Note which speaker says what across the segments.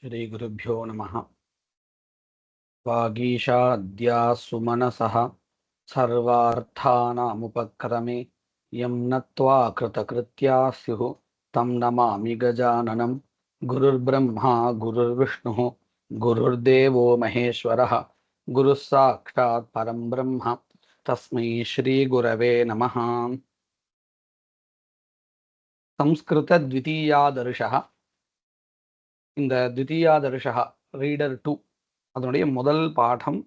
Speaker 1: श्रीगुरुभ्यो नमः। वागीशाद्या सुमनसः सर्वार्थानामुपक्रमे यं नत्वा कृतकृत्या स्युः तं नमामि गजाननं। गुरुर्ब्रह्मा गुरुर्विष्णुः गुरुर्देवो महेश्वरः गुरुः साक्षात् परं ब्रह्म तस्मै श्रीगुरवे नमः। संस्कृतद्वितीयादर्शः. இந்த द्वितीयादर्शः ரீடர் 2 அதனுடைய முதல் பாடம்.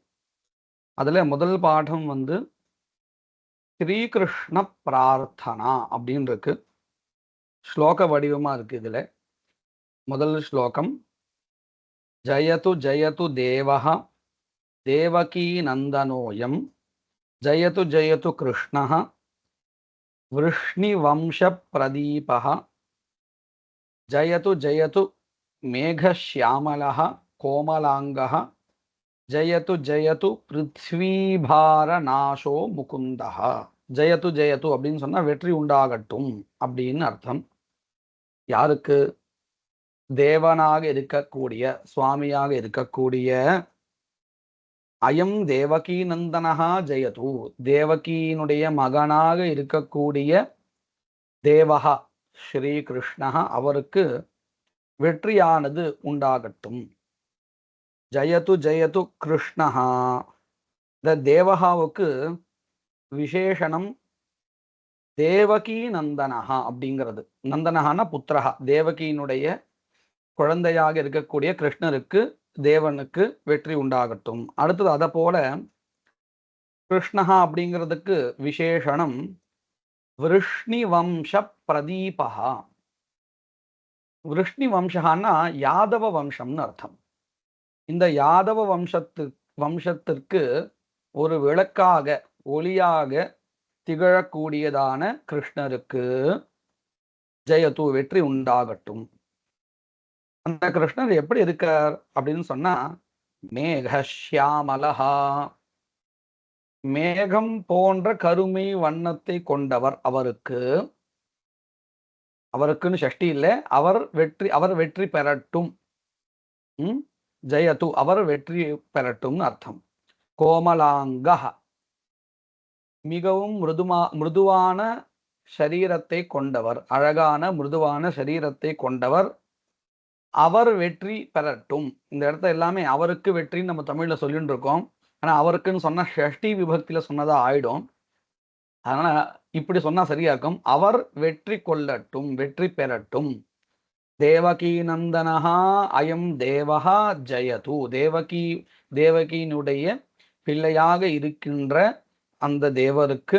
Speaker 1: அதுல முதல் பாடம் ஸ்ரீகிருஷ்ண பிரார்த்தனா அப்படின்னு இருக்கு. ஸ்லோக வடிவமா இருக்கு. இதுல முதல் ஸ்லோகம், ஜயது ஜயது தேவஹ தேவகீ நந்தனோயம் ஜயது ஜயது கிருஷ்ணஹ விருஷ்ணிவம்ச பிரதீபஹ ஜயது ஜயது மேகஷ்யாமலஹ கோமலாங்கஹ ஜயது ஜயது பிருத்வீபாரநாசோ முகுந்தஹ. ஜயது ஜயது அப்படின்னு சொன்னா வெற்றி உண்டாகட்டும் அப்படின்னு அர்த்தம். யாருக்கு? தேவனாக இருக்கக்கூடிய, சுவாமியாக இருக்கக்கூடிய அயம் தேவகீ நந்தனஹா ஜெயது, தேவகியினுடைய மகனாக இருக்கக்கூடிய தேவஹா ஸ்ரீகிருஷ்ணஹா, அவருக்கு வெற்றியானது உண்டாகட்டும். ஜயது ஜயது கிருஷ்ணஹா. இந்த தேவஹாவுக்கு விசேஷனம் தேவகீ நந்தனஹா அப்படிங்கிறது. நந்தனஹான புத்திரஹா, தேவகியினுடைய குழந்தையாக இருக்கக்கூடிய கிருஷ்ணருக்கு, தேவனுக்கு வெற்றி உண்டாகட்டும். அடுத்தது அதை போல கிருஷ்ணஹா அப்படிங்கிறதுக்கு விசேஷனம் விருஷ்ணி வம்ச பிரதீபஹா. விருஷ்ணி வம்சஹான்னா யாதவ வம்சம்னு அர்த்தம். இந்த யாதவ வம்சத்திற்கு ஒரு விளக்காக, ஒளியாக திகழக்கூடியதான கிருஷ்ணருக்கு ஜெயது வெற்றி உண்டாகட்டும். அந்த கிருஷ்ணர் எப்படி இருக்கார் அப்படின்னு சொன்னா, மேகஷ்யாமலஹா, மேகம் போன்ற கருமை வண்ணத்தை கொண்டவர். அவருக்குன்னு ஷஷ்டி இல்லை, அவர் வெற்றி பெறட்டும். ஜெயது, அவர் வெற்றி பெறட்டும்னு அர்த்தம். கோமலாங்கஹ, மிகவும் மிருதுவான சரீரத்தை கொண்டவர், அழகான மிருதுவான சரீரத்தை கொண்டவர், அவர் வெற்றி பெறட்டும். இந்த இடத்த எல்லாமே அவருக்கு வெற்றின்னு நம்ம தமிழ்ல சொல்லிட்டு இருக்கோம். ஆனா அவருக்குன்னு சொன்னா ஷஷ்டி விபக்தியில சொன்னதா ஆயிடும். அதனால இப்படி சொன்னா சரியா இருக்கும். அவர் வெற்றி கொள்ளட்டும், வெற்றி பெறட்டும். தேவகீ நந்தனஹா அயம் தேவஹா ஜெயது. தேவகியினுடைய பிள்ளையாக இருக்கின்ற அந்த தேவருக்கு,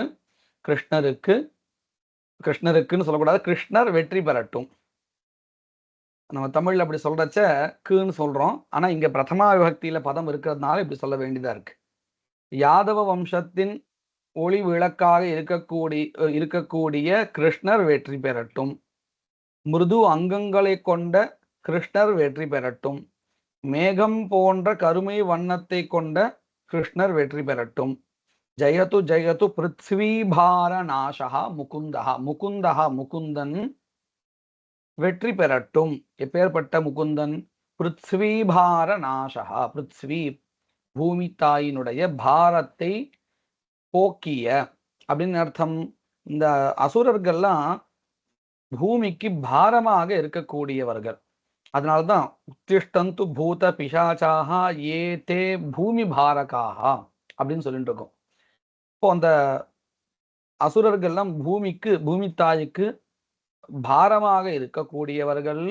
Speaker 1: கிருஷ்ணருக்குன்னு சொல்லக்கூடாது, கிருஷ்ணர் வெற்றி பெறட்டும். நம்ம தமிழ்ல அப்படி சொல்றச்ச குன்னு சொல்றோம். ஆனா இங்க பிரதமா விபக்தியில பதம் இருக்கிறதுனால இப்படி சொல்ல வேண்டியதா இருக்கு. யாதவ வம்சத்தின் ஒளி விளக்காக இருக்கக்கூடிய கிருஷ்ணர் வெற்றி பெறட்டும். மிருது அங்கங்களை கொண்ட கிருஷ்ணர் வெற்றி பெறட்டும். மேகம் போன்ற கருமை வண்ணத்தை கொண்ட கிருஷ்ணர் வெற்றி பெறட்டும். ஜெயது ஜெயது பிருத்வீபார நாசகா முகுந்தஹா. முகுந்தன் வெற்றி பெறட்டும். எப்பேற்பட்ட முகுந்தன்? பிருத்வீபார நாசகா. பிருத்வி பூமி தாயினுடைய பாரத்தை போக்கிய அப்படின்னு அர்த்தம். இந்த அசுரர்கள்லாம் பூமிக்கு பாரமாக இருக்கக்கூடியவர்கள். அதனால்தான் உத்திஷ்டந்து பூத பிசாச்சாக ஏ தே பூமி பாரகாக அப்படின்னு சொல்லிட்டு இருக்கோம். இப்போ அந்த அசுரர்கள்லாம் பூமி தாய்க்கு பாரமாக இருக்கக்கூடியவர்கள்.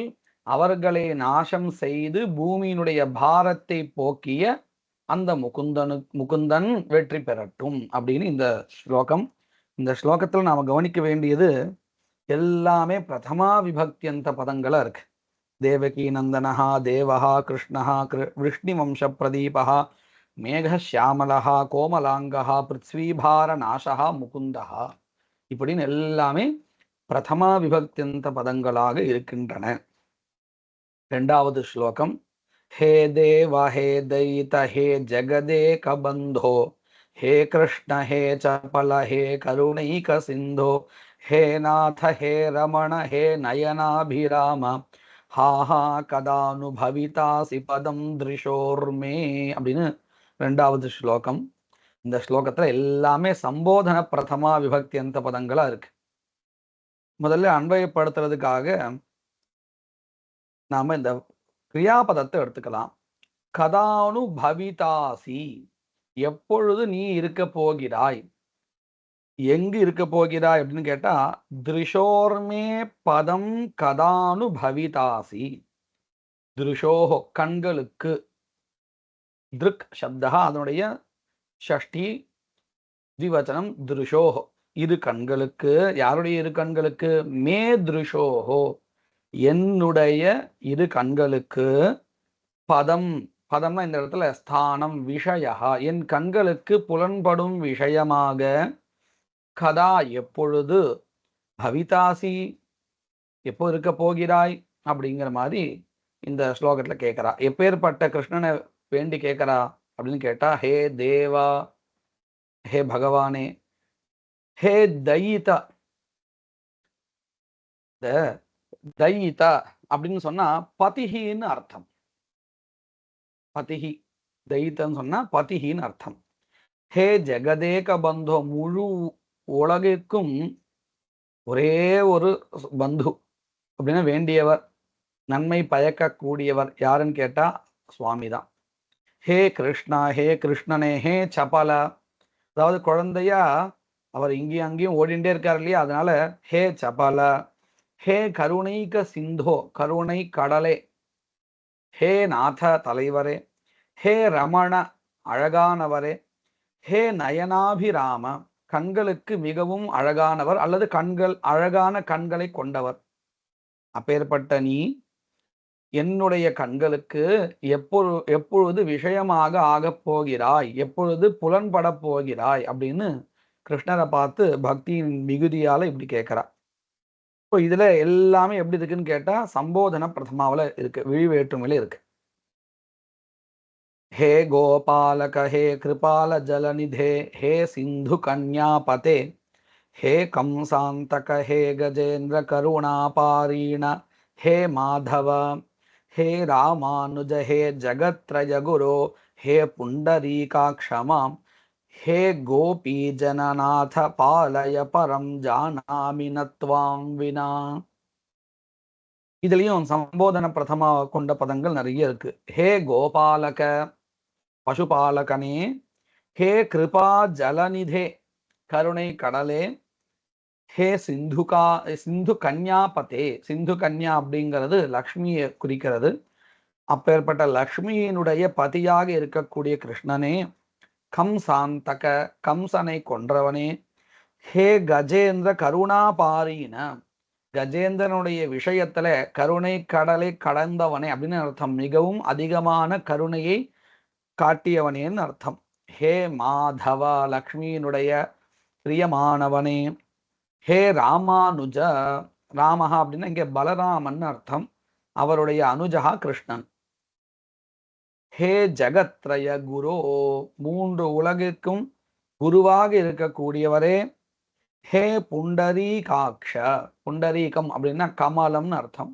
Speaker 1: அவர்களை நாசம் செய்து பூமியினுடைய பாரத்தை போக்கிய அந்த முகுந்தன் வெற்றி பெறட்டும் அப்படின்னு இந்த ஸ்லோகம். இந்த ஸ்லோகத்துல நாம கவனிக்க வேண்டியது எல்லாமே பிரதமா விபக்தியந்த பதங்களா இருக்கு. தேவகீ நந்தனஹா, தேவஹா, கிருஷ்ணஹா, விருஷ்ணி வம்ச பிரதீபஹா, மேகஷ்யாமலஹா, கோமலாங்கஹா, பிருத்வீபார நாசஹா, முகுந்தஹா, இப்படின்னு எல்லாமே பிரதமா விபக்தியந்த பதங்களாக இருக்கின்றன. இரண்டாவது ஸ்லோகம், ஹே தேவ ஹே தைத ஹே ஜெகதேக பந்தோ ஹே கிருஷ்ண ஹே சபல ஹே கருணைக சிந்தோ ஹே நாத ஹே ரமண ஹே நயனாபிராம ஹாஹா கதானுபவிதாசி பதம் திருஷோர்மே அப்படின்னு 2வது ஸ்லோகம். இந்த ஸ்லோகத்துல எல்லாமே சம்போதன பிரதமா விபக்தி அந்த பதங்களா இருக்கு. முதல்ல அன்வயப்படுத்துறதுக்காக நாம இந்த கிரியாபதத்தை எடுத்துக்கலாம். கதானுபவிதாசி, எப்பொழுது நீ இருக்க போகிறாய், எங்கு இருக்க போகிறாய் அப்படின்னு கேட்டா, திருஷோர்மே பதம் கதானுபவிதாசி. திருஷோஹோ கண்களுக்கு, திருக் சப்தா அதனுடைய ஷஷ்டி திவச்சனம் திருஷோஹோ இரு கண்களுக்கு. யாருடைய இரு கண்களுக்கு? மே திருஷோஹோ என்னுடைய இரு கண்களுக்கு. பதம், பதம்னா இந்த இடத்துல ஸ்தானம், விஷயா என் கண்களுக்கு புலன்படும் விஷயமாக. கதா எப்பொழுது, பவிதாசி எப்போ இருக்க போகிறாய் அப்படிங்கிற மாதிரி இந்த ஸ்லோகத்துல கேட்கிறா. எப்பேற்பட்ட கிருஷ்ணனை வேண்டி கேட்கிறா அப்படின்னு கேட்டா, ஹே தேவா, ஹே பகவானே, ஹே தயிதா. இந்த தயிதா அப்படின்னு சொன்னா பதிகின்னு அர்த்தம். பதிகி, தயித்தன்னு சொன்னா பதிகின்னு அர்த்தம். ஹே ஜெகதேக பந்தோ, முழு உலகிற்கும் ஒரே ஒரு பந்து அப்படின்னா வேண்டியவர், நன்மை பயக்கக்கூடியவர் யாருன்னு கேட்டா சுவாமி தான். ஹே கிருஷ்ணா, ஹே கிருஷ்ணனே, ஹே சபல, அதாவது குழந்தையா அவர் இங்கேயும் அங்கேயும் ஓடிண்டே இருக்கார் இல்லையா, அதனால ஹே சபல. ஹே கருணைக சிந்தோ, கருணை கடலே. ஹே நாத தலைவரே. ஹே ரமண அழகானவரே. ஹே நயனாபிராம, கண்களுக்கு மிகவும் அழகானவர் அல்லது கண்கள் அழகான கண்களை கொண்டவர். அப்பேற்பட்ட நீ என்னுடைய கண்களுக்கு எப்பொழுது விஷயமாக ஆகப் போகிறாய், எப்பொழுது புலன்பட போகிறாய் அப்படின்னு கிருஷ்ணரை பார்த்து பக்தியின் மிகுதியால இப்படி கேட்கிறா. இப்போ இதுல எல்லாமே எப்படி இருக்குன்னு கேட்டா சம்போதன பிரதமாவில இருக்கு, விழிவேற்றுமையில இருக்கு. हे गोपालक, हे कृपाल जलनिधे, हे सिंधु कन्यापते, हे कंसांतक, हे गजेन्द्र करुणापारीण, हे माधव, हे रामानुज, हे जगत्रय गुरो, हे पुंडरीकाक्षमा, हे गोपी जननाथ पालय परम जानामि न त्वां विना. இதுலயும் சம்போதன பிரதமா கொண்ட பதங்கள் நிறைய இருக்கு. ஹே கோபாலக, பசுபாலகனே. ஹே கிருபா ஜலநிதே, கருணை கடலே. ஹே சிந்து கன்யாபதே, சிந்து கன்யா அப்படிங்கிறது லக்ஷ்மியை குறிக்கிறது. அப்பேற்பட்ட லக்ஷ்மியினுடைய பதியாக இருக்கக்கூடிய கிருஷ்ணனே. கம்சாந்தக, கம்சனை கொன்றவனே. ஹே கஜேந்திர கருணாபாரீன, கஜேந்திரனுடைய விஷயத்துல கருணை கடலை கடந்தவனே அப்படின்னு அர்த்தம். மிகவும் அதிகமான கருணையை காட்டியவனேன்னு அர்த்தம். ஹே மாதவ, லக்ஷ்மியினுடைய பிரியமானவனே. ஹே ராமானுஜ, ராமஹா அப்படின்னா இங்க பலராமன் அர்த்தம், அவருடைய அனுஜகா கிருஷ்ணன். ஹே ஜகத்ரய குரு, மூன்று உலகிற்கும் குருவாக இருக்கக்கூடியவரே. ஹே புண்டரீகாக்ஷ, புண்டரீகம் அப்படின்னா கமலம்னு அர்த்தம்,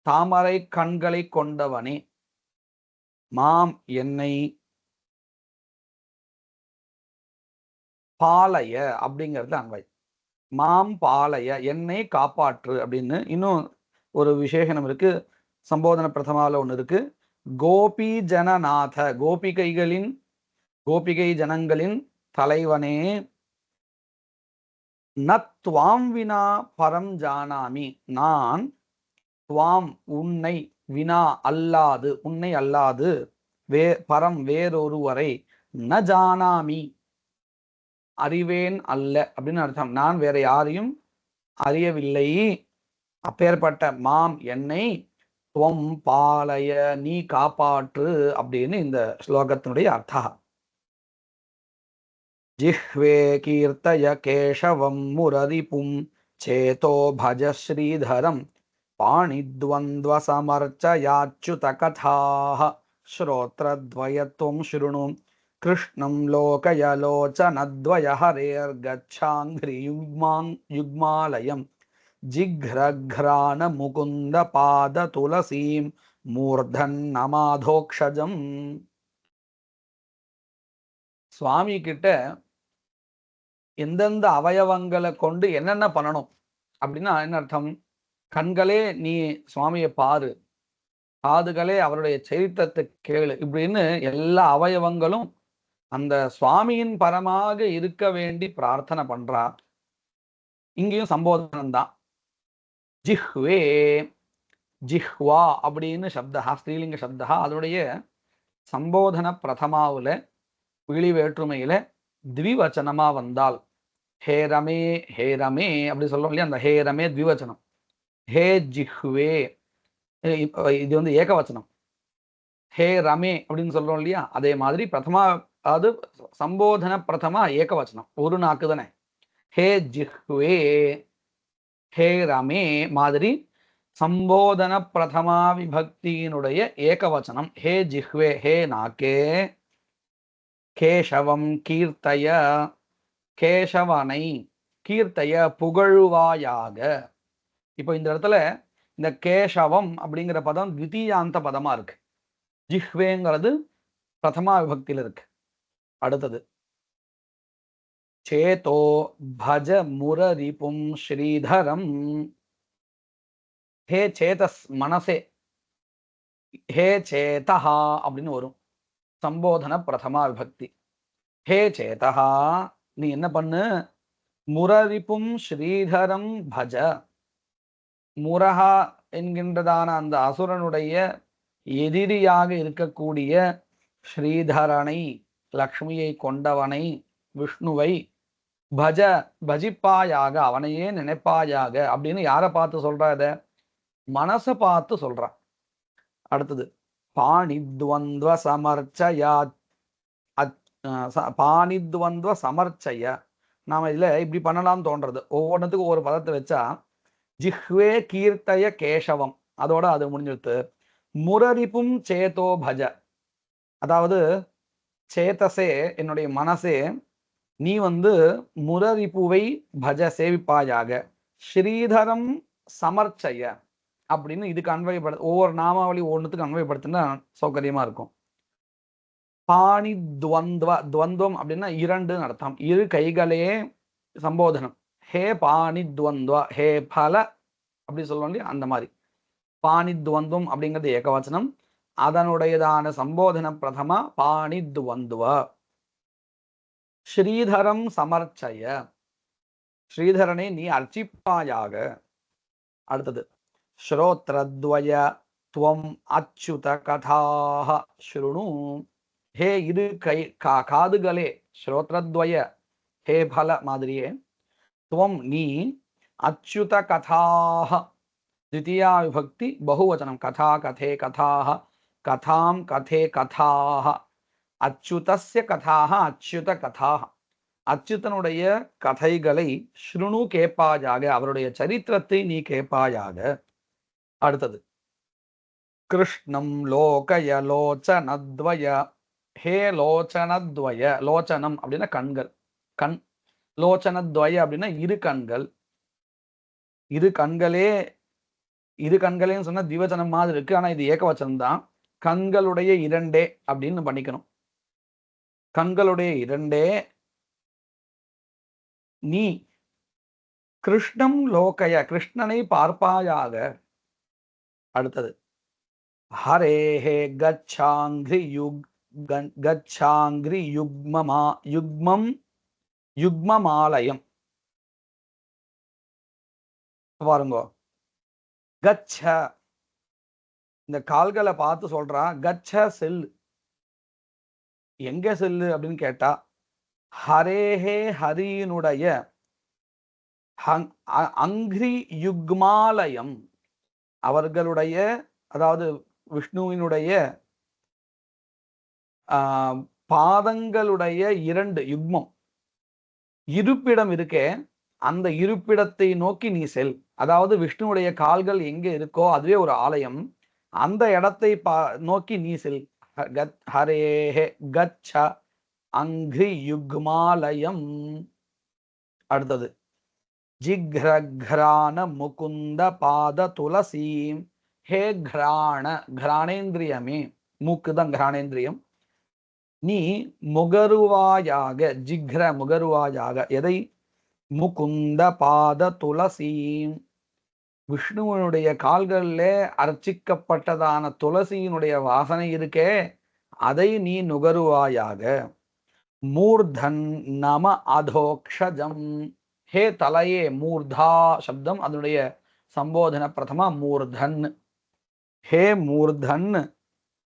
Speaker 1: தாமரை கண்களை கொண்டவனே. மாம் என்னை, பாலய அப்படிங்கிறது அன்வை. மாம் பாலய என்னை காப்பாற்று அப்படின்னு இன்னும் ஒரு விசேஷனம் இருக்கு. சம்போதன பிரதமாவில் ஒன்று இருக்கு. கோபி ஜனநாத, கோபிகை ஜனங்களின் தலைவனே. நத்வாம் வினா பரம் ஜானாமி, நான் துவாம் உன்னை, வினா அல்லாது, உன்னை அல்லாது, பரம் வேறொருவரை, ந ஜானாமி அறிவேன் அல்ல அப்படின்னு அர்த்தம். நான் வேற யாரையும் அறியவில்லை. அப்பேற்பட்ட மாம் என்னை, துவம் பாலய நீ காப்பாற்று அப்படின்னு இந்த ஸ்லோகத்தினுடைய அர்த்தா. ஜிஹ்வே கீர்த்தய கேசவம் முரரிபும் சேதோ பஜ ஸ்ரீதரம் பாணித்வந்த்வ சமர்ச்சயாச்சுத கதாஹ ஸ்ரோத்ரத்வயத்வம் ஸ்ருணு கிருஷ்ணம் லோகயலோச்சனத்வய ஹரேர்கச்சாங்கிரி யுக்மாலயம் ஜிக்ரக்ரான முகுந்த பாத துளசீம் மூர்தன் நமாதோக்ஷஜம். சுவாமி கிட்ட எந்தெந்த அவயவங்களை கொண்டு என்னென்ன பண்ணணும் அப்படின்னா என்ன அர்த்தம்? கண்களே நீ சுவாமியை பாரு, காதுகளே அவருடைய சரித்திரத்தை கேளு, இப்படின்னு எல்லா அவயவங்களும் அந்த சுவாமியின் பரமாக இருக்க வேண்டி பிரார்த்தனை பண்றா. இங்கேயும் சம்போதனம் தான். ஜிஹ்வே, ஜிஹ்வா அப்படின்னு சப்தா, ஸ்ரீலிங்க சப்தா. அதனுடைய சம்போதன பிரதமாவுல விழி வேற்றுமையில த்விவச்சனமா வந்தால் ஹே ரமே, ஹே ரமே அப்படி சொல்றோம் இல்லையா, அந்த ஹே ரமே த்விவச்சனம். ஹே ஜிஹ்வே இது வந்து ஏகவச்சனம். ஹே ரமே அப்படின்னு சொல்றோம் இல்லையா, அதே மாதிரி பிரதமா, அது சம்போதன பிரதமா ஏகவச்சனம், ஒரு நாக்கு தானே. ஹே ஜிஹ்வே, ஹே ரமே மாதிரி சம்போதன பிரதமா விபக்தியினுடைய ஏகவச்சனம் ஹே ஜிஹ்வே, ஹே நாக்கே, கேசவம் கீர்த்தய, கேசவனை கீர்த்தய புகழுவாயாக. இப்போ இந்த இடத்துல இந்த கேசவம் அப்படிங்கிற பதம் த்விதீயாந்த பதமா இருக்கு. ஜிஹ்வேங்கிறது பிரதமா விபக்தியில இருக்கு. அடுத்தது சேதோ பஜ முரரிபும் ஸ்ரீதரம். ஹே சேதஸ் மனசே, ஹே சேதஹா அப்படின்னு வரும், சம்போதன பிரதமா விபக்தி. ஹே சேதஹா நீ என்ன பண்ணு, முரரிப்பும் ஸ்ரீதரம் பஜ. முரஹா என்கின்றதான அந்த அசுரனுடைய எதிரியாக இருக்கக்கூடிய ஸ்ரீதரனை, லக்ஷ்மியை கொண்டவனை, விஷ்ணுவை பஜ பஜிப்பாயாக, அவனையே நினைப்பாயாக அப்படின்னு யாரை பார்த்து சொல்றா? இத மனசை பார்த்து சொல்றா. அடுத்தது பாணித்வந்த்வ சமர்ச்சயா, பாணித்வந்த்வ சமர்ச்சய. நாம இதுல இப்படி பண்ணலாம்னு தோன்றது, ஒவ்வொன்றுத்துக்கும் ஒரு பதத்தை வச்சா. ஜிஹ்வே கீர்த்தய கேசவம், அதோட அது முடிஞ்சிருத்து. முரரிப்பும் சேதோ பஜ, அதாவது சேதசே என்னுடைய மனசே, நீ வந்து முரரிப்புவை பஜ சேவிப்பாயாக, ஸ்ரீதரம் சமர்ச்சய அப்படின்னு இதுக்கு அன்வயப்படுத்த, ஒவ்வொரு நாமாவளி ஒன்றுத்துக்கு அன்வயப்படுத்தினா சௌகரியமா இருக்கும். பாணி துவந்த்வ, துவந்தம் அப்படின்னா இரண்டுன்னு அர்த்தம், இரு கைகளே சம்போதனம். ஹே பாணி துவந்த்வ, ஹே பல அப்படி சொல்லுவோம் இல்லையா, அந்த மாதிரி. பாணி துவந்தம் அப்படிங்கிறது ஏகவச்சனம், அதனுடையதான சம்போதன பிரதமா பாணி துவந்த்வ. ஸ்ரீதரம் சமர்ச்சய, ஸ்ரீதரனை நீ அர்ச்சிப்பாயாக. அடுத்தது ஸ்ரோத்ரத்வய துவம் அச்சுத கதாஹ ஸ்ருணு. ஹே இரு கை காதுகளே, ஸ்ரோத்ரத்வய ஹே பல மாதிரியே, துவம் நீ, அச்சுத கதாஹ द्वितीया विभक्ति बहुवचनम, कथा कथे कथाः, कथां कथे कथाः, அச்சுதஸ்ய கதாः அச்சுத கதாः, அச்சுதனுடைய கதைகளை ஸ்ருணு கேட்பாயாக, அவருடைய சரித்திரத்தை நீ கேட்பாயாக. அடுத்தது கிருஷ்ணம் லோகய லோச்சனத்வய. ஹே லோச்சனத்வய, லோச்சனம் அப்படின்னா கண்கள், கண். லோச்சனத்வய அப்படின்னா இரு கண்கள். இரு கண்களே, இரு கண்களேன்னு சொன்னா திவச்சனம் மாதிரி இருக்கு, ஆனா இது ஏகவச்சனம் தான். கண்களுடைய இரண்டே அப்படின்னு பண்ணிக்கணும். கண்களுடைய இரண்டே நீ கிருஷ்ணம் லோகய, கிருஷ்ணனை பார்ப்பாயாக. அடுத்தது ஹரேஹே கச்சாங்கிரி கச்சாங்கிரி யுக்மமா, யுக்மம் யுக்மமாலயம். பாருங்க, கச்ச இந்த கால்களை பார்த்து சொல்றா, கச்ச செல்லு. எங்க செல்லு அப்படின்னு கேட்டா, ஹரேஹே ஹரியினுடைய அங்கிரி யுக்மாலயம், அவர்களுடைய அதாவது விஷ்ணுவினுடைய பாதங்களுடைய இரண்டு யுக்மம் இருப்பிடம் இருக்கே, அந்த இருப்பிடத்தை நோக்கி நீ செல். அதாவது விஷ்ணுவுடைய கால்கள் எங்க இருக்கோ அதுவே ஒரு ஆலயம், அந்த இடத்தை நோக்கி நீ செல். ஹரேஹே கச்ச அங்கிரி யுக்மாலயம். அடுத்தது ஜிக்ரக்ரான முகுந்த பாத துளசீம். ஹே கிராண, கிராணேந்திரியமே, மூக்குதான் கிராணேந்திரியம். நீ முகருவாயாக, ஜிக்ர முகருவாயாக, எதை? முகுந்த பாத துளசீம், விஷ்ணுவனுடைய கால்களில் அர்ச்சிக்கப்பட்டதான துளசியினுடைய வாசனை இருக்கே, அதை நீ நுகருவாயாக. மூர்தன் நம அதோக்ஷஜம், ஹே தலையே, மூர்தா சப்தம் அதனுடைய சம்போதன பிரதமா மூர்தன். ஹே மூர்தன்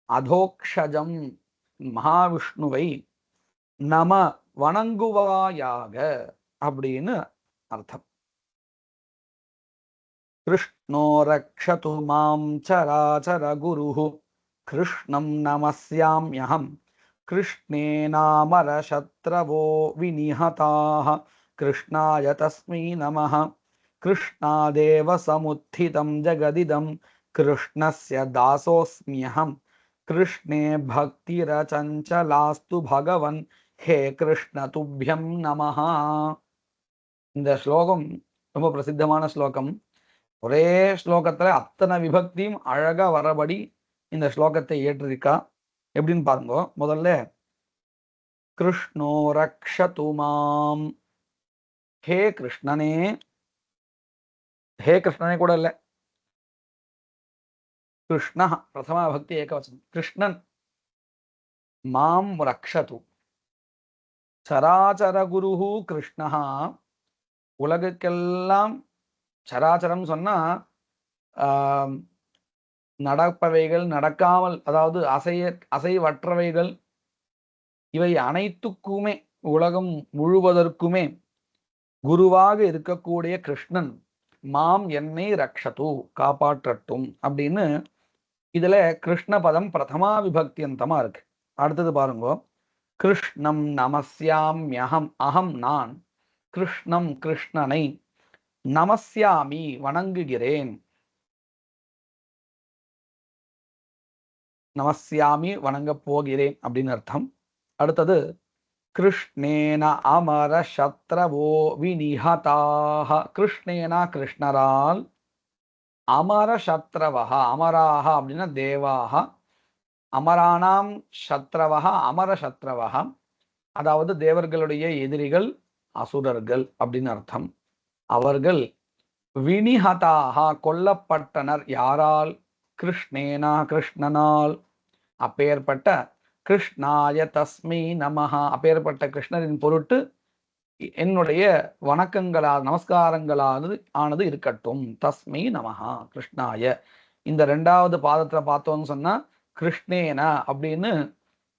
Speaker 1: அதோக்ஷஜம், மகாவிஷ்ணுவை நம வணங்குவாயாக அப்படின்னு அர்த்தம். கிருஷ்ணோ ரக்ஷது மாம் சராச்சர குருஹு கிருஷ்ணம் நமஸ்யாம்யஹம் கிருஷ்ணேனாமரசத்ரவோ விநிஹதாः கிருஷ்ணாய தஸ்மை நமः கிருஷ்ணாதேவ சமுத்திதம் ஜகதிதம் கிருஷ்ணஸ்ய தாசோஸ்மியஹம் கிருஷ்ணே பக்திரசஞ்சலாஸ்து பகவன் ஹே கிருஷ்ண துப்யம் நமஹ. இந்த ஸ்லோகம் ரொம்ப பிரசித்தமான ஸ்லோகம். ஒரே ஸ்லோகத்துல அத்தனை விபக்தியும் அழகா வரபடி இந்த ஸ்லோகத்தை ஏற்றிருக்கா. எப்படின்னு பாருங்க. முதல்ல கிருஷ்ணோ ரக்ஷது மாம், ஹே கிருஷ்ணனே, ஹே கிருஷ்ணனே கூட இல்ல, கிருஷ்ண பிரதமா பக்தி ஏகவச்சனம், கிருஷ்ணன். மாம் ரக்ஷது, சராச்சர குருஹு கிருஷ்ணஹா, உலகுக்கெல்லாம் சராச்சரம் சொன்னா நடப்பவைகள், நடக்காமல், அதாவது அசைவற்றவைகள், இவை அனைத்துக்குமே, உலகம் முழுவதற்குமே குருவாக இருக்கக்கூடிய கிருஷ்ணன் மாம் என்னை ரக்ஷது, காப்பாற்றட்டும் அப்படின்னு இதுல கிருஷ்ண பதம் பிரதமா விபக்தியந்தமா இருக்கு. அடுத்தது பாருங்க. கிருஷ்ணம் நமஸ்யாம்யஹம், அகம் நான், கிருஷ்ணம் கிருஷ்ணனை, நமஸ்யாமி வணங்குகிறேன், நமஸ்யாமி வணங்கப் போகிறேன் அப்படின்னு அர்த்தம். அடுத்தது கிருஷ்ணேன அமர சத்ரவோ விநிஹதாக, கிருஷ்ணேனா கிருஷ்ணரால், அமர சத்ரவஹா, அமராக அப்படின்னா தேவாக, அமரானாம் சத்ரவஹா அமர சத்ரவஹா, அதாவது தேவர்களுடைய எதிரிகள் அசுரர்கள் அப்படின்னு அர்த்தம். அவர்கள் விநிஹதாக கொல்லப்பட்டனர். யாரால்? கிருஷ்ணேனா கிருஷ்ணனால். அப்பேற்பட்ட கிருஷ்ணாய தஸ்மை நமஹா, அப்பேற்பட்ட கிருஷ்ணரின் பொருட்டு என்னுடைய வணக்கங்களால், நமஸ்காரங்களானது ஆனது இருக்கட்டும். தஸ்மை நமஹா கிருஷ்ணாய. இந்த ரெண்டாவது பாதத்துல பார்த்தோம்னு சொன்னா கிருஷ்ணேன அப்படின்னு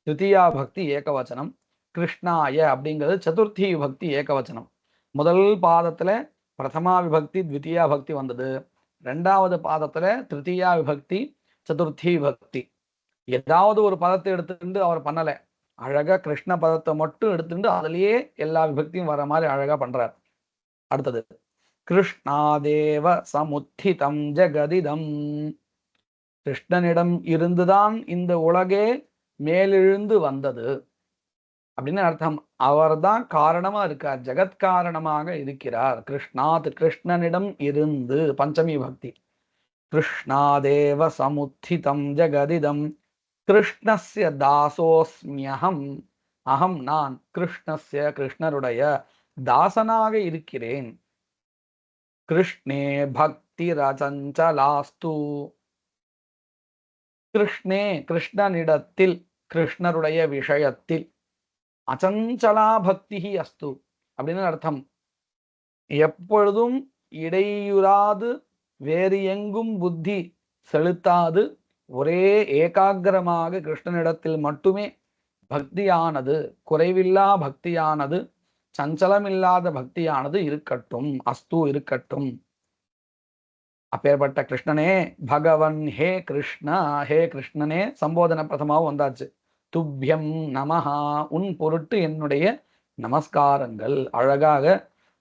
Speaker 1: திருத்தியா பக்தி ஏகவச்சனம், கிருஷ்ணாய அப்படிங்கிறது சதுர்த்தி விபக்தி ஏகவச்சனம். முதல் பாதத்துல பிரதமா விபக்தி த்விதியா பக்தி வந்தது. ரெண்டாவது பாதத்துல திருத்தியா விபக்தி சதுர்த்தி விபக்தி. ஏதாவது ஒரு பதத்தை எடுத்துட்டு அவர் பண்ணல, அழகா கிருஷ்ண பதத்தை மட்டும் எடுத்துட்டு அதுலயே எல்லா விபக்தியும் வர மாதிரி அழகா பண்றார். அடுத்தது கிருஷ்ணாதேவ சமுத்திதம் ஜகதிதம், கிருஷ்ணனிடம் இருந்துதான் இந்த உலகே மேலெழுந்து வந்தது அப்படின்னு அர்த்தம். அவர்தான் காரணமா இருக்கார், ஜெகத்காரணமாக இருக்கிறார். கிருஷ்ணாத், கிருஷ்ணனிடம் இருந்து, பஞ்சமி பக்தி. கிருஷ்ணாதேவ சமுத்திதம் ஜகதிதம் கிருஷ்ணஸ்ய தாசோஸ்மியஹம், அகம் நான் கிருஷ்ணஸ்ய கிருஷ்ணருடைய தாசனாக இருக்கிறேன். கிருஷ்ணே பக்தி ரசஞ்சலாஸ்து, கிருஷ்ணே கிருஷ்ணனிடத்தில், கிருஷ்ணருடைய விஷயத்தில், அச்சஞ்சலா பக்தி அஸ்து அப்படின்னு அர்த்தம். எப்பொழுதும் இடையுறாது, வேறு எங்கும் புத்தி செலுத்தாது, ஒரே ஏகாகிரமாக கிருஷ்ணனிடத்தில் மட்டுமே பக்தியானது, குறைவில்லா பக்தியானது, சஞ்சலமில்லாத பக்தியானது இருக்கட்டும். அஸ்து இருக்கட்டும். அப்பேற்பட்ட கிருஷ்ணனே, பகவன் ஹே கிருஷ்ணா, ஹே கிருஷ்ணனே சம்போதன பிரதமாவும் வந்தாச்சு. துப்யம் நமஹா, உன் பொருட்டு என்னுடைய நமஸ்காரங்கள். அழகாக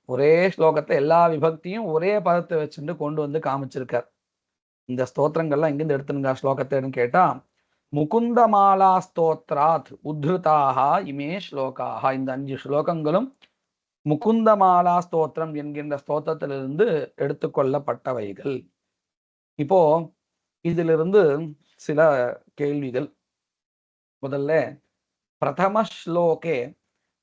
Speaker 1: ஒரே ஸ்லோகத்தை எல்லா விபக்தியும் ஒரே பதத்தை வச்சுட்டு கொண்டு வந்து காமிச்சிருக்கார். இந்த ஸ்தோத்திரங்கள்லாம் எங்கிருந்து எடுத்துனுங்க ஸ்லோகத்தைன்னு கேட்டா, முகுந்தமாலா ஸ்தோத்ராத் உத்ருதாக இமே ஸ்லோகாக, இந்த 5 ஸ்லோகங்களும் முகுந்தமாலா ஸ்தோத்திரம் என்கின்ற ஸ்தோத்திரத்திலிருந்து எடுத்துக்கொள்ளப்பட்டவைகள். இப்போ இதிலிருந்து சில கேள்விகள். முதல்ல பிரதம ஸ்லோகே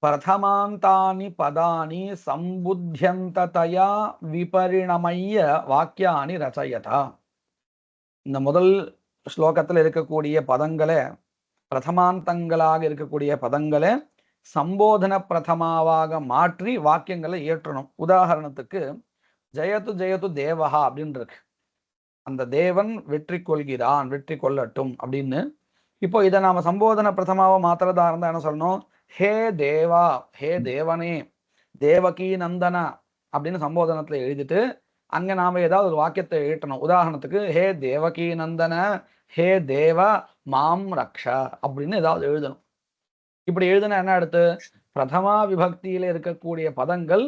Speaker 1: பிரதமாந்தானி பதானி சம்புத்தியந்ததயா விபரிணமய்ய வாக்கியானி ரச்சயதா. இந்த முதல் ஸ்லோகத்தில் இருக்கக்கூடிய பதங்களை, பிரதமாந்தங்களாக இருக்கக்கூடிய பதங்களை சம்போதன பிரதமாவாக மாற்றி வாக்கியங்களை ஏற்றணும். உதாரணத்துக்கு ஜெயது ஜெயது தேவஹா அப்படின்னு இருக்கு. அந்த தேவன் வெற்றி கொள்கிறான், வெற்றி கொள்ளட்டும் அப்படின்னு. இப்போ இதை நாம சம்போதன பிரதமாவை மாத்திரதா இருந்தா என்ன சொல்லணும்? ஹே தேவா, ஹே தேவனே, தேவகி நந்தனா அப்படின்னு சம்போதனத்துல எழுதிட்டு அங்க நாம ஏதாவது ஒரு வாக்கியத்தை எழுட்டணும். உதாரணத்துக்கு ஹே தேவகி நந்தன, ஹே தேவ மாம் ரக்ஷா அப்படின்னு ஏதாவது எழுதணும். இப்படி எழுதுனா என்ன அடுத்து? பிரதமா விபக்தியில இருக்கக்கூடிய பதங்கள்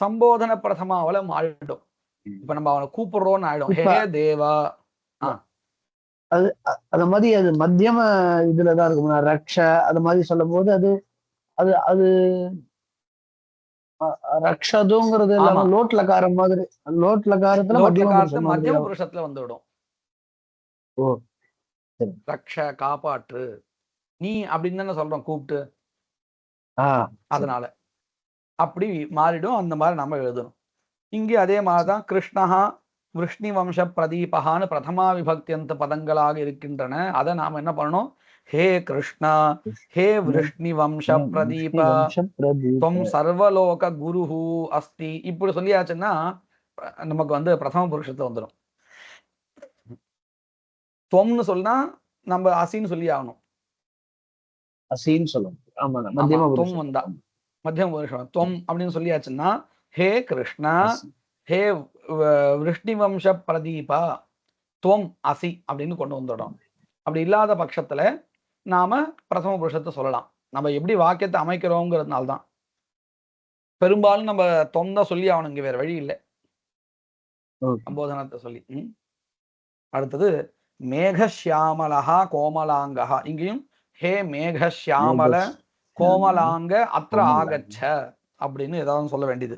Speaker 1: சம்போதன பிரதமாவில மாறிடும். இப்ப நம்ம அவனை கூப்பிடுறோம்னு ஆயிடும். ஹே தேவா.
Speaker 2: அது அது மாதிரி அது மத்தியம இதுலதான் இருக்கும். ரக்ஷ அது மாதிரி சொல்லும் போது அது அது அது ரக்ஷதுங்கிறது இல்லாம லோட்ல காரம் மாதிரி, லோட்ல காரத்துல
Speaker 1: மத்தியம புருஷத்துல வந்துவிடும்.
Speaker 2: ஓ
Speaker 1: ரக்ஷ காப்பாற்று நீ அப்படின்னு தானே சொல்றோம் கூப்பிட்டு. அதனால அப்படி மாறிடும். அந்த மாதிரி நம்ம எழுதணும். இங்கே அதே மாதிரிதான் கிருஷ்ணஹா விஷ்ணி வம்ச பிரதீபகான்னு பிரதமா விபக்தியந்த பதங்களாக இருக்கின்றன. அதை நாம என்ன பண்ணணும்? ஹே கிருஷ்ணா, ஹே விஷ்ணி வம்ச பிரதீப, தொம் சர்வலோக குருஹு அஸ்தி. இப்படி சொல்லியாச்சுன்னா நமக்கு வந்து பிரதம புருஷத்துல வந்துடும். தொம்னு சொன்னா நம்ம அசின்னு சொல்லி ஆகணும்.
Speaker 2: அசின்னு சொல்லணும்.
Speaker 1: தொம் வந்தா மத்தியம புருஷம் தொம் அப்படின்னு சொல்லியாச்சுன்னா ஹே கிருஷ்ணா, ஹே விஷ்ணி வம்ச பிரதீபா, துவம் அசி அப்படின்னு கொண்டு வந்துடும். அப்படி இல்லாத பட்சத்துல நாம பிரதம புருஷத்தை சொல்லலாம். நம்ம எப்படி வாக்கியத்தை அமைக்கிறோங்கிறதுனால்தான் பெரும்பாலும் நம்ம தொம் தான் சொல்லி ஆகணும். இங்க வேற வழி இல்லை, சம்போதனத்தை சொல்லி. அடுத்தது மேகசியாமலஹா கோமலாங்கஹா. இங்கேயும் ஹே மேகசியாமல கோமலாங்க அத்திர ஆகச்ச அப்படின்னு ஏதாவது சொல்ல வேண்டியது.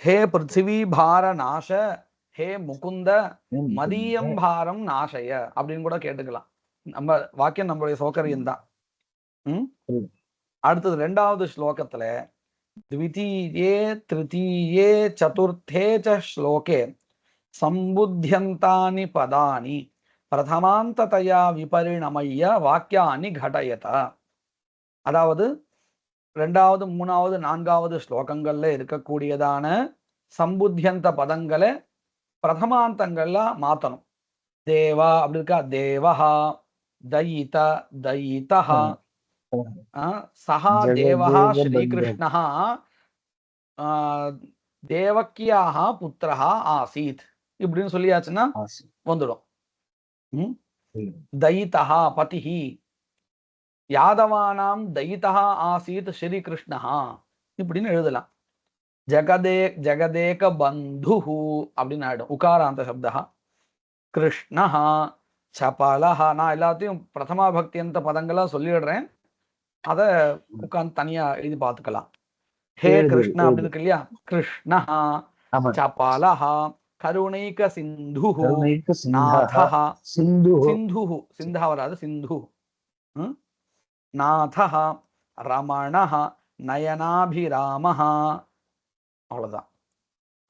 Speaker 1: ஹே பிருத்திவி பார நாச, ஹே முகுந்த மதியம் பாரம் நாசய அப்படின்னு கூட கேட்டுக்கலாம். நம்ம வாக்கியம் நம்மளுடைய சௌகரியம் தான். அடுத்தது ரெண்டாவது ஸ்லோகத்துல த்விதீயே திருத்தீயே சதுர்த்தே ச ஸ்லோகே சம்புத்தியந்தானி பதானி பிரதமாந்ததயா விபரிணமய்ய வாக்கியானி கடயதா. அதாவது ரெண்டாவது, மூணாவது, நான்காவது ஸ்லோகங்கள்ல இருக்கக்கூடியதான சம்புத்தியந்த பதங்களை பிரதமாந்தங்கள்ல மாத்தணும். தேவா அப்படி இருக்கா, தேவஹா, தயித தயிதஹா, சஹா தேவஹா ஸ்ரீகிருஷ்ணஹா தேவக்கியாக புத்திரஹா ஆசீத் இப்படின்னு சொல்லியாச்சுன்னா வந்துடும். தயிதஹா பதிஹி, யாதவானாம் தயிதஹா ஆசீத் ஸ்ரீகிருஷ்ணஹா இப்படின்னு எழுதலாம். ஜெகதேக பந்துஹு அப்படின்னு ஆயிடும். உகாராந்த சப்தஹா. கிருஷ்ணஹா சபலஹா. நான் எல்லாத்தையும் பிரதமா பக்தியந்த பதங்களா சொல்லிடுறேன். அத உட்கார்ந்து தனியா எழுதி பார்த்துக்கலாம். ஹே கிருஷ்ணா அப்படின்னு இருக்கு இல்லையா? கிருஷ்ணஹா சபலஹா கருணைக சிந்துஹு நாதஹா. சிந்துஹு சிந்தா வராது, சிந்து. நாதஹா ரமணஹா நயனாபிராமஹா. அவ்வளவுதான்.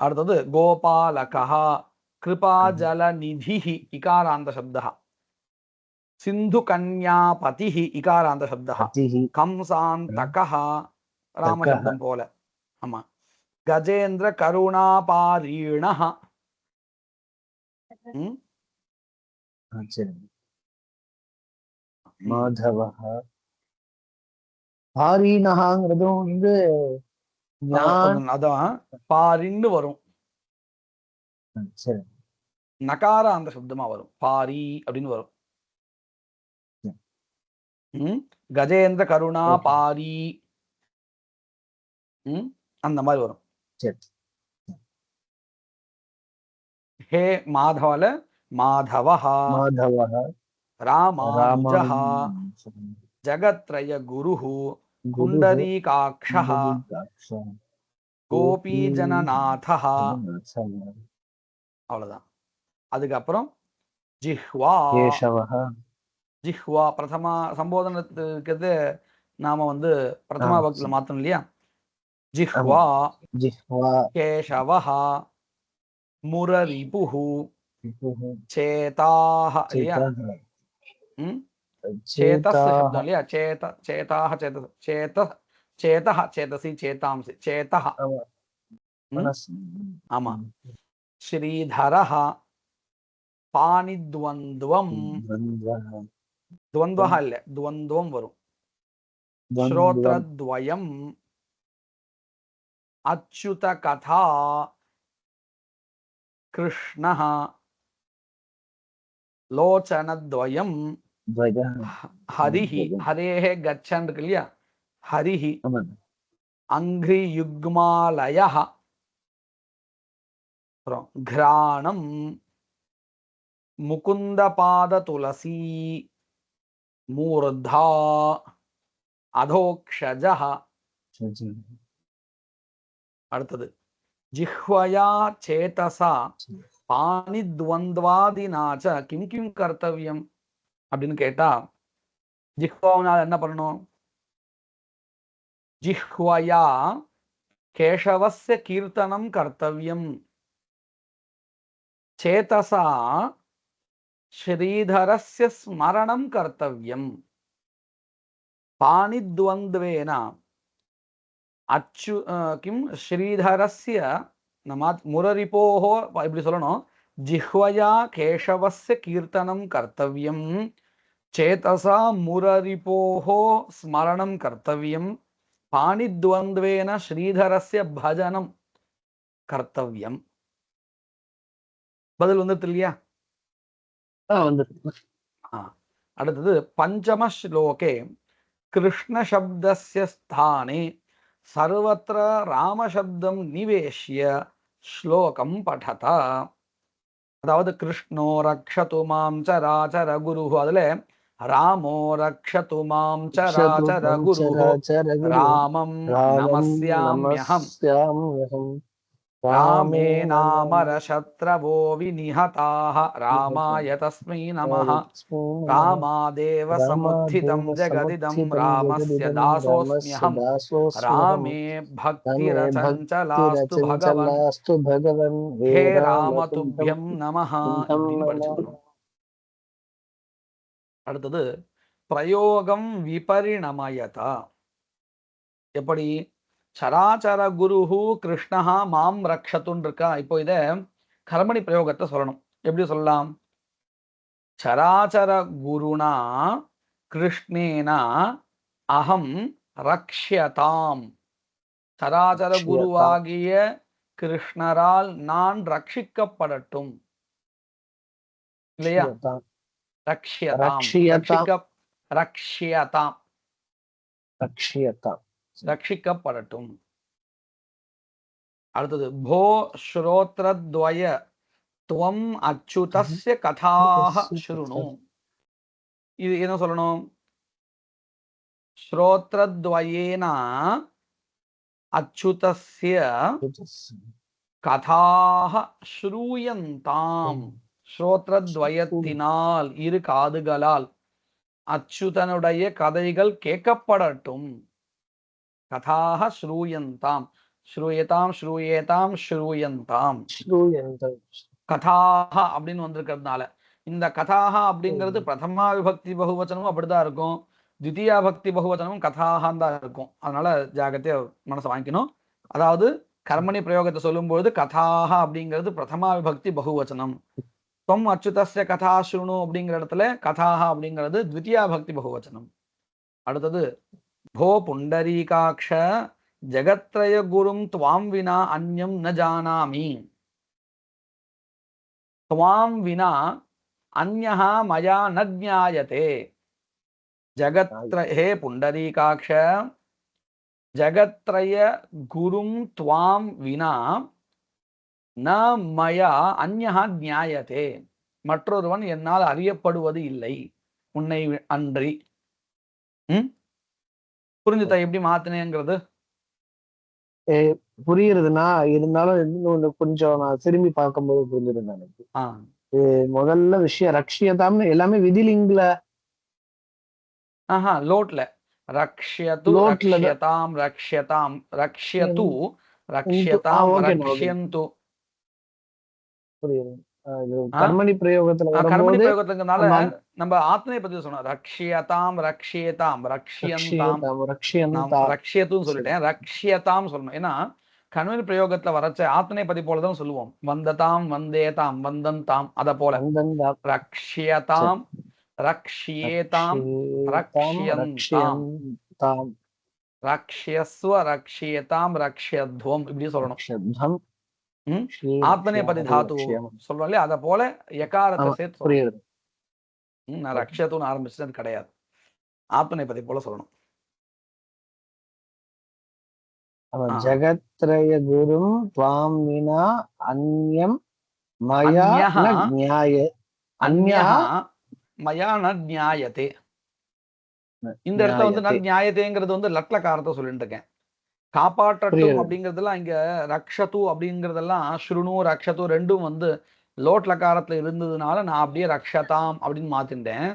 Speaker 1: அடுத்தது கோபாலகஹா கிருபாஜல நிதிஹி இகாராந்த சப்தஹா. சிந்து கன்யாபதிஹி இகாராந்த சப்தஹா. கம்சாந்தகஹா ராமசப்தம் போல. ஆமா. கஜேந்திர கருணாபாரீணஹா.
Speaker 2: மாதவஹா. பாரீணஹாங்கிறதும் வந்து
Speaker 1: அதான் பாரின்னு வரும். நகார அந்த சப்தமா வரும். பாரி அப்படின்னு வரும். கஜேந்திர கருணா பாரி அந்த மாதிரி வரும். ஹே மாதவல மாதவஹா, ராமானுஜஹா, ஜகத்ரய குருஹு புண்டரீகாக்ஷஹ. கோபி ஜனநாதா, அவ்வளவுதான். அதுக்கப்புறம் ஜிஹ்வா.
Speaker 2: கேசவஹ.
Speaker 1: ஜிஹ்வா பிரதமா சம்போதனத்துக்கு நாம வந்து பிரதமா பக்தியில மாத்தணும் இல்லையா? ஜிஹ்வா
Speaker 2: ஜிஹ்வா.
Speaker 1: கேசவஹ முரரிபுஹு சேதாஹ இல்லையா? சேதஸ் சப்தம் இல்லையா? சேதாஹ சேதஹ சேதசி சேதாம்சி சேதஹ. ஆமா. ஸ்ரீதரஹ பாணித்வந்த்வம். துவந்த்வஹ இல்ல, துவந்த்வம் வரும். ஸ்ரோத்ரத்வயம் அச்சுத கதா கிருஷ்ணஹ லோச்சனத்வயம் ஹரிஹி. ஹரேஹே கச்சன் இருக்கு இல்லையா? ஹரிஹி அங்கிரி யுக்மாலயஹ. அப்புறம் கிராணம் முகுந்த பாத துளசி மூர்தா அதோக்ஷஜஹ. அடுத்தது ஜிஹ்வயா சேதசா பாணித்வந்த்வாதினாச்ச கிம் கிம் கர்த்தவியம் அப்படின்னு கேட்டா, ஜிஹ்வாவினால் என்ன பண்ணணும்? ஜிஹ்வயா கேசவஸ்ய கீர்த்தனம் கர்த்தவியம், சேதசா ஸ்ரீதரஸ்ய ஸ்மரணம் கர்த்தவியம், பாணித்வந்த்வேன கிம் ஸ்ரீதரஸ்ய முரரிபோஹோ, இப்படி சொல்லணும். ஜிஹ்வயா கேசவஸ்ய கீர்த்தனம் கர்த்தவியம், சேதசா முரரிபோஹோ ஸ்மரணம் கர்த்தவியம், பாணித்வந்த்வேன ஸ்ரீதரஸ்ய பஜனம் கர்த்தவியம். பதில் வந்துட்டு இல்லையா? அடுத்தது பஞ்சம ஸ்லோகே கிருஷ்ண சப்தஸ்ய ஸ்தானே சர்வத்ர ராமசப்தம் நிவேஷ்ய ஸ்லோகம் படத. அதாவது கிருஷ்ணோ ரக்ஷது மாம் சராச்சர குருஹு, அதுல ராமோ ரக்ஷது மாம் சராச்சர குருஹு ராமம் நமஸ்யாம்யஹம் ராமே நாமர சத்ரவோ விநிஹதாஹ ராமாய தஸ்மை நமஹ ராமாதேவ சமுத்திதம் ஜெகதிதம் ராமஸ்ய தாசோஸ்ம்யஹம் ராமே பக்திரசஞ்சலாஸ்து பகவன் ஹே ராம துப்யம் நமஹ அப்படின்னு படிச்சுக்கணும். அடுத்தது பிரயோகம் விபரிணமயதா. எப்படி? சராச்சர குருஹு கிருஷ்ணஹா மாம் ரக்ஷத்துன்னு இருக்கா. இப்போ இத கர்மணி பிரயோகத்தை சொல்லணும். எப்படி சொல்லலாம்? சராச்சர குருணா கிருஷ்ணேனா அகம் ரக்ஷ்யதாம். சராச்சர குருவாகிய கிருஷ்ணரால் நான் ரட்சிக்கப்படட்டும் இல்லையா? ரட்சிக்கப்படட்டும். அடுத்தது போ ஸ்ரோத்ரத்வய துவம் அச்சுதஸ்ய கதாஹ ஸ்ருணு. இது என்ன சொல்லணும்? ஸ்ரோத்ரத்வயேன அச்சுதஸ்ய கதாஹ ஸ்ரூயந்தாம். ஸ்ரோத்ரத்வயத்தினால் இரு காதுகளால் அச்சுதனுடைய கதைகள் கேட்கப்படட்டும். கதாஹ ஸ்ரூயந்தாம், ஸ்ரூயதாம் ஸ்ரூயேதாம் ஸ்ரூயந்தாம். கதாஹ அப்படின்னு வந்திருக்கிறதுனால இந்த கதாஹா அப்படிங்கிறது பிரதமா விபக்தி பகுவச்சனமும் அப்படிதான் இருக்கும், தித்தியா பக்தி பகுவச்சனமும் கதாஹான் தான் இருக்கும். அதனால ஜாகிரதையா மனசை வாங்கிக்கணும். அதாவது கர்மணி பிரயோகத்தை சொல்லும்போது கதாஹா அப்படிங்கிறது பிரதமா விபக்தி பகுவச்சனம். தொம் அச்சுதஸ்ய கதா ஸ்ருணு அப்படிங்கிற இடத்துல கதாஹா அப்படிங்கிறது த்விதியா பக்தி பகுவச்சனம். அடுத்தது போ புண்டரீகாக்ஷ ஜகத்ரய குரும் துவாம் வினா அந்யம் ந ஜானாமி. துவாம் வினா அந்யஹ மயா ந ஜ்ஞாயதே. ஹே புண்டரீகாக்ஷ ஜகத்ரய குரும் துவாம் வினா ந மயா அந்யஹ ஜ்ஞாயதே. மற்றொருவன் என்னால் அறியப்படுவது இல்லை உன்னை அன்றி. புரிஞ்சுதா எப்படி மாத்தினேங்கிறது?
Speaker 2: புரியுறதுன்னா இருந்தாலும் இன்னொன்னு கொஞ்சம் நான் திரும்பி பார்க்கும்போது புரிஞ்சிருந்தேன் எனக்கு.
Speaker 1: ஆ
Speaker 2: முதல்ல விஷயம் ரக்ஷியதாம்னு எல்லாமே விதிலிங்கில
Speaker 1: ஆஹா லோட்ல ரக்ஷ்யது
Speaker 2: லோட்ல தான்
Speaker 1: ரக்ஷ்யதாம் ரக்ஷ்யதாம் ரக்ஷ்யது
Speaker 2: இன்டு
Speaker 1: ரக்ஷ்யதாம்
Speaker 2: ஓகேண்ணா ஓகே
Speaker 1: ரக்ஷ்யந்து.
Speaker 2: புரியுது. இது
Speaker 1: ஆ
Speaker 2: கர்மணி பிரயோகத்துல
Speaker 1: கர்மணி
Speaker 2: வரும்போது
Speaker 1: பிரயோகத்துக்குனால
Speaker 2: நம்ம அந்த
Speaker 1: நம்ம ஆத்மனை பத்தி சொன்னோம். ரக்ஷ்யதாம் ரக்ஷ்யேதாம் ரக்ஷ்யந்தாம்.
Speaker 2: ரக்ஷியதாம்
Speaker 1: நான்
Speaker 2: ரக்ஷியந்தா
Speaker 1: ரக்ஷ்யத்துன்னு
Speaker 2: சரி
Speaker 1: சொல்லிட்டேன், ரக்ஷ்யதாம் சொல்லணும். ஏன்னா கர்மணி பிரயோகத்துல வரச்ச ஆத்மனை பதி போலதான் சொல்லுவோம். வந்ததாம் வந்தேதாம் வந்தந்தாம் அத போல
Speaker 2: அந்தந்தா சரி
Speaker 1: ரக்ஷ்யதாம் ரக்ஷ்யேதாம்
Speaker 2: ரக்ஷியதாம்
Speaker 1: ரக்ஷ்யந்தாம்
Speaker 2: ரக்ஷியந்தாம்
Speaker 1: ரக்ஷ்யஸ்வ ரக்ஷ்யேதாம் ரக்ஷ்யத்வம் இப்படி சொல்லணும்.
Speaker 2: ரக்ஷத்வம்
Speaker 1: ம் ஆத்மனை பதி
Speaker 2: ஸ்ரீரக்ஷியம்
Speaker 1: தாத்து
Speaker 2: ரக்ஷியம்
Speaker 1: சொல்றோம் இல்லையா, அத போல எக்காரத்தை
Speaker 2: ஆமா
Speaker 1: சேர்த்து சொல்லணும்.
Speaker 2: புரியுது.
Speaker 1: நான் ரக்ஷத்துன்னு ஆரம்பிச்சது அது கிடையாது, ஆத்மனை பதி போல சொல்லணும். ஆ
Speaker 2: ஜகத்ரய குரும் துவாம் வினா அந்யம் மயா
Speaker 1: அந்யஹ
Speaker 2: ந ஞாய
Speaker 1: அந்யஹ
Speaker 2: அந்யஹ
Speaker 1: மயா ந ஞாயதே. இந்த இடத்துல வந்து
Speaker 2: ஞாயத்தே
Speaker 1: நியாயத்தைங்கிறது வந்து லட்லக்காரத்தை சொல்லிட்டு இருக்கேன். காப்பாற்றட்டும்
Speaker 2: புரியுது.
Speaker 1: அப்படிங்கிறதெல்லாம் இங்க ரக்ஷது அப்படிங்கிறதெல்லாம் ஸ்ருணு ரக்ஷது ரெண்டும் வந்து லோட் லக்காரத்துல இருந்ததுனால நான் அப்படியே ரக்ஷதாம் அப்படின்னு மாத்திட்டேன்.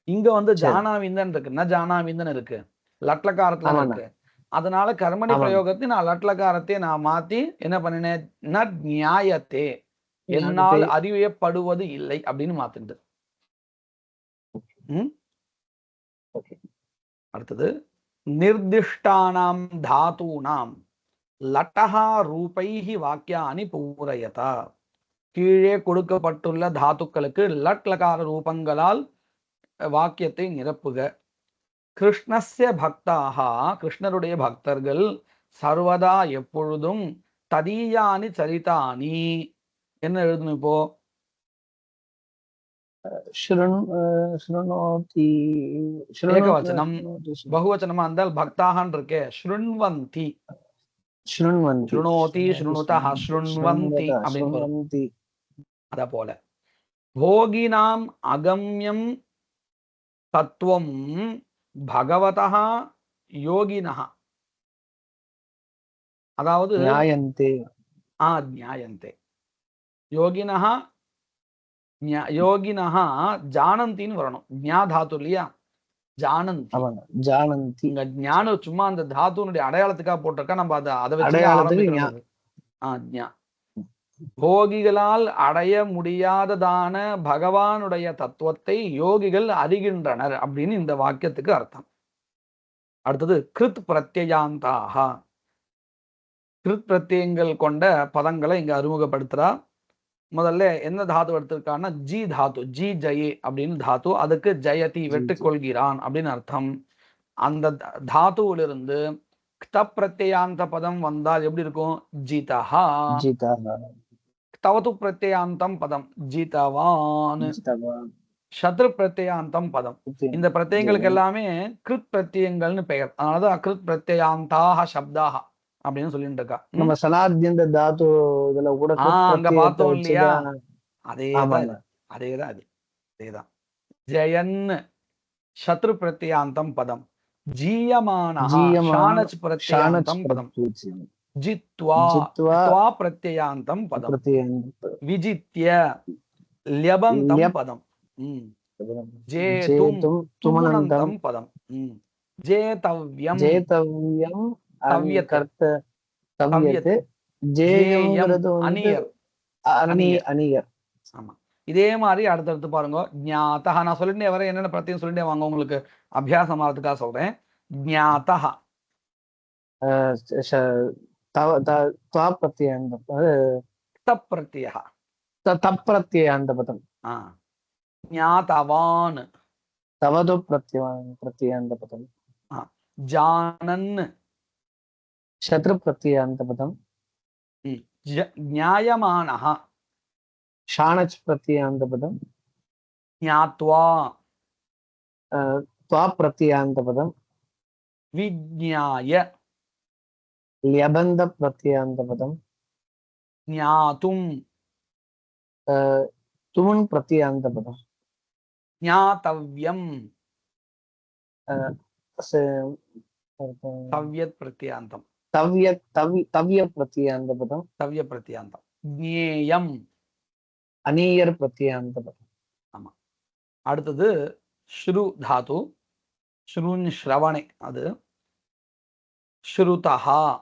Speaker 1: இங்க வந்து
Speaker 2: சரி
Speaker 1: ஜானாவிந்தன் இருக்கு, ந ஜானாவிந்தன் இருக்கு, லட்லக்காரத்துல
Speaker 2: ஆமாண்ணா
Speaker 1: இருக்கு. அதனால கர்மணி
Speaker 2: ஆமாண்ணா
Speaker 1: பிரயோகத்தை நான் லட்லக்காரத்தை நான் மாத்தி என்ன பண்ணினேன், ந நியாயத்தே
Speaker 2: ஞாயத்தே
Speaker 1: என்னால் அறியப்படுவது இல்லை அப்படின்னு மாத்திட்டு. ம்
Speaker 2: ஓகே
Speaker 1: அடுத்தது நிர்திஷ்டானாம் தாத்தூனாம் லட்டஹா ரூபைஹி வாக்கியானி பூரயதா. கீழே கொடுக்கப்பட்டுள்ள தாத்துக்களுக்கு லட் லகார ரூபங்களால் வாக்கியத்தை நிரப்புக. கிருஷ்ணஸ்ய பக்தாஹா கிருஷ்ணருடைய பக்தர்கள் சர்வதா எப்பொழுதும் ததீயானி சரிதானி என்ன எழுதணும் இப்போ,
Speaker 2: शृणोति
Speaker 1: ஏகவச்சனம். பகுவச்சனமா இருந்தால் பக்தாகன் இருக்கே ஸ்ருண்வந்தி,
Speaker 2: शृण्वन्ति
Speaker 1: ஸ்ருணோதி ஸ்ருணுதா ஸ்ருண்வந்தி அப்படின்னு வரும்.
Speaker 2: शृण्वन्ति
Speaker 1: அத போல போகினாம் அகம்யம் தத்துவம் பகவதः யோகினः, அதாவது
Speaker 2: ज्ञायन्ते
Speaker 1: ஞாயந்தே யோகினः யோகினः ஜானந்தின்னு வரணும். ஞா தாத்து இல்லையா, ஜானந்தி.
Speaker 2: ஆமாங்க जानन्ति
Speaker 1: இங்க ஞானம் சும்மா அந்த தாத்துனுடைய அடையாளத்துக்காக போட்டிருக்கா, நம்ம அதை வச்சு
Speaker 2: அடையாளத்துக்கு
Speaker 1: ஆரம்பிக்கிறது. ஞா போகிகளால் அடைய முடியாததான பகவானுடைய தத்துவத்தை யோகிகள் அறிகின்றனர் அப்படின்னு இந்த வாக்கியத்துக்கு அர்த்தம். அடுத்தது கிருத் பிரத்யயாந்தாக, கிருத் பிரத்யங்கள் கொண்ட பதங்களை இங்க அறிமுகப்படுத்துறா. முதல்ல என்ன தாத்து எடுத்திருக்கான்னா ஜி தாத்து, ஜி ஜயே அப்படின்னு தாத்து, அதுக்கு ஜெயதி வெற்றி கொள்கிறான் அப்படின்னு அர்த்தம். அந்த தாத்துவிலிருந்து க்த பிரத்யயாந்த பதம் வந்தால் எப்படி இருக்கும், ஜிதஹா. தவது பிரத்யயாந்தம் பதம் ஜிதவான். சத்ரு பிரத்யயாந்தம் பதம். இந்த பிரத்யங்களுக்கு எல்லாமே கிருத் பிரத்யங்கள்னு பெயர். அதனாலதான் அகிருத் பிரத்யயாந்தாக சப்தாக அப்படின்னு சொல்லிட்டு இருக்கா.
Speaker 2: நம்ம சனாத்யந்த தாத்து இதுல கூட
Speaker 1: அங்க பார்த்தோம் இல்லையா, அதேதான் அது அதேதான். ஜெயன் சத்ரு பிரத்யயாந்தம் பதம், ஜீயமானஹ ஷானச் பிரத்யயாந்தம் பதம், ஜித்வா த்வா பிரத்யயாந்தம் பதம், விஜித்ய ல்யபந்தம் பதம், ஜேதும் துமனந்தம் பதம், ஜேதவ்யம் தவ்யத் அனியர்
Speaker 2: அனியர்.
Speaker 1: ஆமா இதே மாதிரி அடுத்தடுத்து பாருங்க. ஞாதஹ நான் சொல்லிட்டே வரேன், என்னென்ன பிரத்யம் சொல்லிட்டே வாங்க, உங்களுக்கு அபியாசம் ஆகிறதுக்காக சொல்றேன். ஞாதஹ
Speaker 2: தப்பிரத்யந்த பதம்,
Speaker 1: ஞாதவான்
Speaker 2: தவது பிரத்யந்த பதம்,
Speaker 1: ஜானன்
Speaker 2: சத்ரு பிரத்யந்த பதம்,
Speaker 1: ஞாயமானஹ
Speaker 2: ஷானச் பிரத்யந்த பதம்,
Speaker 1: ஞாத்வா
Speaker 2: த்வா பிரத்யந்த பதம்,
Speaker 1: விஜ்ஞாய
Speaker 2: ல்யபந்த பிரத்யந்த பதம்,
Speaker 1: ஞாதும்
Speaker 2: துமன் பிரத்யந்த பதம்,
Speaker 1: ஞாதவ்யம் தவ்யத் பிரத்யாந்தம்.
Speaker 2: தவ்ய பிரத்யாந்த பதம்,
Speaker 1: தவ்ய பிரத்யாந்தம். ஜ்ஞேயம்.
Speaker 2: அநீயர் பிரத்யாந்த பதம்.
Speaker 1: ஆமா. அடுத்தது ஸ்ரு தாது. ஸ்ருன் ஸ்ரவணே அது. ஸ்ருதஹா.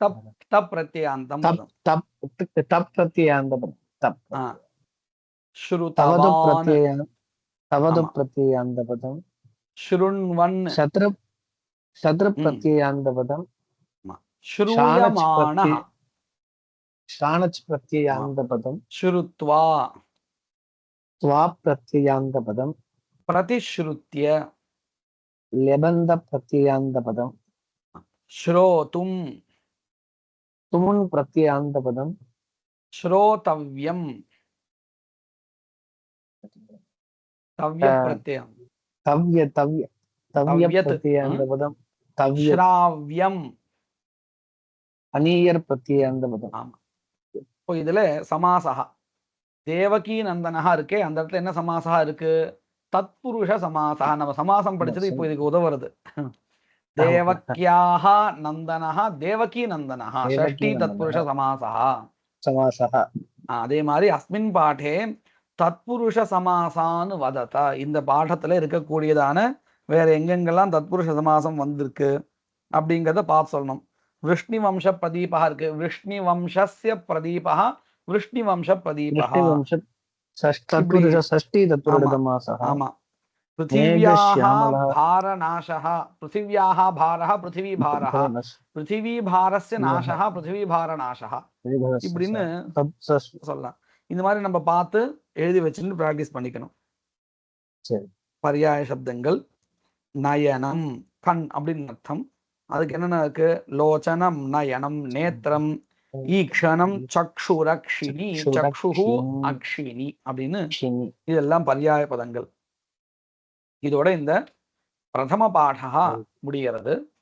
Speaker 1: தப் தப் பிரத்யாந்தம் பதம்.
Speaker 2: தப் பிரத்யாந்த பதம். தவது
Speaker 1: ஸ்ருதவான். ஆமா.
Speaker 2: பிரத்யாந்த பதம்.
Speaker 1: ஸ்ருண்வன்.
Speaker 2: சத்ரு பிரத்யாந்த பதம்.
Speaker 1: ஸ்ரூயமானஹ.
Speaker 2: ஷாணச் பிரத்யாந்த பதம்.
Speaker 1: ஸ்ருத்வா.
Speaker 2: त्वा प्रत्ययान्त पदम,
Speaker 1: प्रतिश्रुत्य.
Speaker 2: लेबन्द प्रत्ययान्त पदम.
Speaker 1: श्रोतुम.
Speaker 2: तुमुन् प्रत्ययान्त पदम.
Speaker 1: श्रोतव्यम. तव्य प्रत्ययम.
Speaker 2: तव्य प्रत्ययान्त पदम.
Speaker 1: श्राव्यम.
Speaker 2: अनीयर प्रत्ययान्त पदम.
Speaker 1: ஆமா. இப்போ இதுல சமாசஹா. தேவகி நந்தனஹா இருக்கே, அந்த இடத்துல என்ன சமாசா இருக்கு? தத்புருஷ சமாசா. நம்ம சமாசம் படிச்சது இப்போ இதுக்கு உதவுறது. தேவக்யாஹ நந்தனஹா தேவகி நந்தனஹா ஷஷ்டி தத்புருஷ சமாசா. அதே மாதிரி அஸ்மின் பாடே தத்புருஷ சமாசான்னு வதத. இந்த பாடத்துல இருக்கக்கூடியதான வேற எங்கெங்கெல்லாம் தத்புருஷ சமாசம் வந்திருக்கு அப்படிங்கிறத பார்த்து சொல்லணும். விஷ்ணு வம்ச பிரதீபா இருக்கு. விஷ்ணு வம்சஸ்ய பிரதீபா, விஷ்ணு வம்ச பிரதீபா. ஆமா. பிருத்திவ்யாஹ பாரநாசஹ. பிருத்திவ்யாஹ பாரஹ பிருத்திவி பாரஹ. பிருத்திவி பாரஸ்ய நாசஹ பிருத்திவி பாரநாசஹ. இப்படின்னு சொல்லலாம். இந்த மாதிரி நம்ம பார்த்து எழுதி வச்சுட்டு பிராக்டிஸ் பண்ணிக்கணும். பர்யாய சப்தங்கள். நயனம் கண் அப்படின்னு அர்த்தம். அதுக்கு என்னென்ன இருக்கு? லோச்சனம், நயனம், நேத்திரம், ஈக்ஷணம், சக்ஷுரக்ஷினி, சக்ஷுஹு அக்ஷினி அப்படின்னு இதெல்லாம் பர்யாய பதங்கள். இதோட இந்த பிரதம பாடா முடிகிறது.